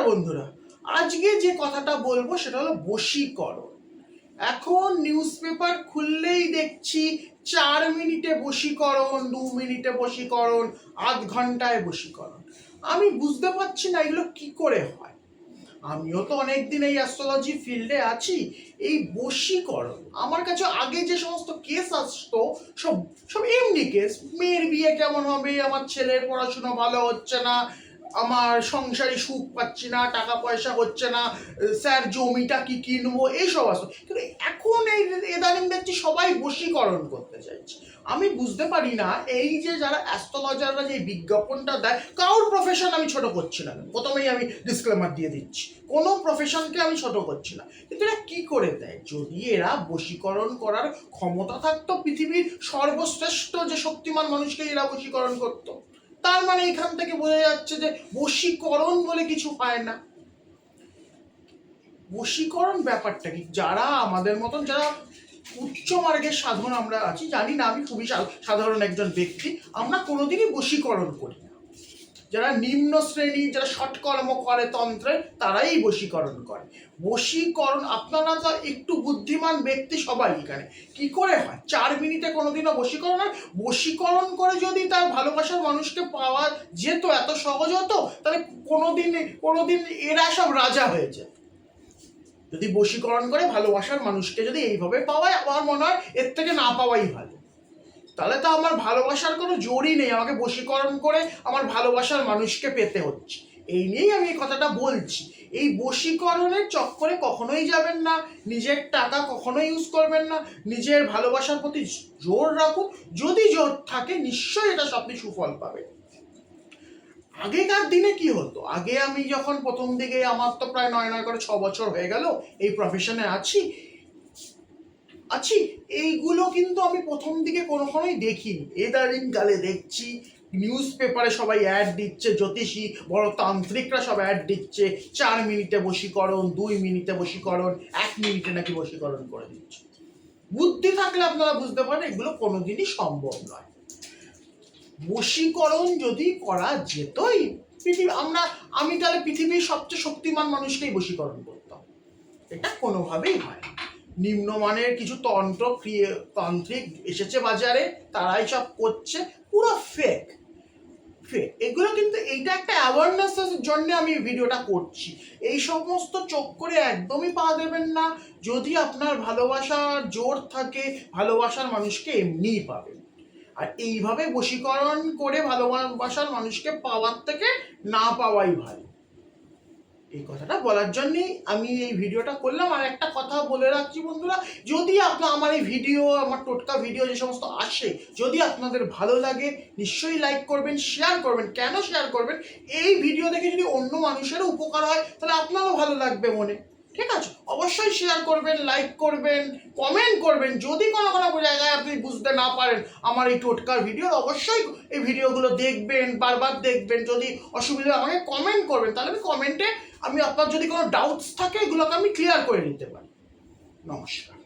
বন্ধুরা, আজকে যে কথাটা বলবো সেটা হলো বশীকরণ। এখন নিউজ পেপার খুললেই দেখছি 4 মিনিটে বশীকরণ, 2 মিনিটে বশীকরণ, আধ ঘন্টায় বশীকরণ। আমি বুঝতে পারছি না এগুলো কি করে হয়। আমিও তো অনেকদিন এই অ্যাস্ট্রোলজি ফিল্ডে আছি। এই বশীকরণ আমার কাছে আগে যে সমস্ত কেস আসতো সব সব এমনি কেস, মেয়ের বিয়ে কেমন হবে, আমার ছেলের পড়াশোনা ভালো হচ্ছে না, আমার সংসারে সুখ পাচ্ছি না, টাকা পয়সা হচ্ছে না, স্যার জমিটা কি কিনবো, এইসব আসতো। কিন্তু এখন এই ইদানিং দেখছি সবাই বশীকরণ করতে চাইছে। আমি বুঝতে পারি না এই যে যারা অ্যাস্ট্রোলজাররা যে বিজ্ঞাপনটা দেয়, কারোর প্রফেশন আমি ছোট করছি না, প্রথমেই আমি ডিসক্লেমার দিয়ে দিচ্ছি, কোনো প্রফেশনকে আমি ছোট করছি না, কিন্তু এরা কি করে দেয়? যদি এরা বশীকরণ করার ক্ষমতা থাকতো, পৃথিবীর সর্বশ্রেষ্ঠ যে শক্তিমান মানুষকে এরা বশীকরণ করতো, তার মানে এখান থেকে বোঝা যাচ্ছে যে বশীকরণ বলে কিছু হয় না। বশীকরণ ব্যাপারটা কি? যারা আমাদের মতন যারা উচ্চ মার্গের সাধন আমরা আছি, জানি না, আমি খুবই সাধারণ একজন ব্যক্তি, আমরা কোনোদিনই বশীকরণ করি না। যারা নিম্ন শ্রেণী, যারা সৎকর্ম করে তন্ত্রে, তারাই বশীকরণ করে। বশীকরণ, আপনারা তো একটু বুদ্ধিমান ব্যক্তি সবাই, এখানে কি করে হয়? 4 মিনিটে কোনোদিনও বশীকরণ হয়? বশীকরণ করে যদি তার ভালোবাসার মানুষকে পাওয়া যেত, এত সহজ হতো, তাহলে কোনোদিন এরা সব রাজা হয়ে যেত। যদি বশীকরণ করে ভালোবাসার মানুষকে যদি এইভাবে পাওয়ায়, আমার মনে হয় এর থেকে না পাওয়াই ভালো। তাহলে তো আমার ভালোবাসার কোনো জোরই নেই, আমাকে বশীকরণ করে আমার ভালোবাসার মানুষকে পেতে হচ্ছে। এই নিয়েই আমি এই কথাটা বলছি। এই বশীকরণের চক্করে কখনোই যাবেন না, নিজের টাকা কখনোই ইউজ করবেন না, নিজের ভালোবাসার প্রতি জোর রাখুন। যদি জোর থাকে, নিশ্চয়ই এটা আপনি সুফল পাবেন। আগেকার দিনে কি হতো, আগে আমি যখন প্রথম দিকে, আমার তো প্রায় 9 করে 6 বছর হয়ে গেল এই প্রফেশনে আছি, এইগুলো কিন্তু আমি প্রথম দিকে কোনোখানেই দেখিনি। ইদানিং কালে দেখছি নিউজ পেপারে সবাই অ্যাড দিচ্ছে, জ্যোতিষী বড় তান্ত্রিকরা সব অ্যাড দিচ্ছে, 4 মিনিটে বশীকরণ, 2 মিনিটে বশীকরণ, 1 মিনিটে নাকি বশীকরণ করে দিচ্ছে। বুদ্ধি থাকলে আপনারা বুঝতে পারেন এগুলো কোনোদিনই সম্ভব নয়। বশীকরণ যদি করা যেতই, আমি তাহলে পৃথিবীর সবচেয়ে শক্তিমান মানুষকেই বশীকরণ করতাম। এটা কোনোভাবেই হয় না। নিম্নমানের কিছু তান্ত্রিক এসেছে বাজারে, তারাই সব করছে, পুরো ফেক। এগুলো কিন্তু, এইটা একটা অ্যাওয়ারনেসের জন্য আমি ভিডিওটা করছি। এই সমস্ত চক্করে একদমই পা দেবেন না। যদি আপনার ভালোবাসার জোর থাকে, ভালোবাসার মানুষকে এমনিই পাবেন। আর এইভাবে বশীকরণ করে ভালোবাসার মানুষকে পাওয়ার থেকে না পাওয়াই ভালো। এই কথাটা বলার জন্যই আমি এই ভিডিওটা করলাম। আর একটা কথা বলে রাখছি বন্ধুরা, যদি আমার এই ভিডিও, আমার টোটকা ভিডিও যে সমস্ত আসে, যদি আপনাদের ভালো লাগে, নিশ্চয়ই লাইক করবেন, শেয়ার করবেন। কেন শেয়ার করবেন? এই ভিডিও দেখে যদি অন্য মানুষেরও উপকার হয়, তাহলে আপনারও ভালো লাগবে মনে। ঠিক আছে? অবশ্যই শেয়ার করবেন, লাইক করবেন, কমেন্ট করবেন। যদি কোনো জায়গায় আপনি বুঝতে না পারেন আমার এই টোটকার ভিডিও, অবশ্যই এই ভিডিওগুলো দেখবেন, বারবার দেখবেন। যদি অসুবিধা আমাকে কমেন্ট করবেন, তাহলে আমি কমেন্টে, আপনার যদি কোনো ডাউটস থাকে, এগুলোকে আমি ক্লিয়ার করে নিতে পারি। নমস্কার।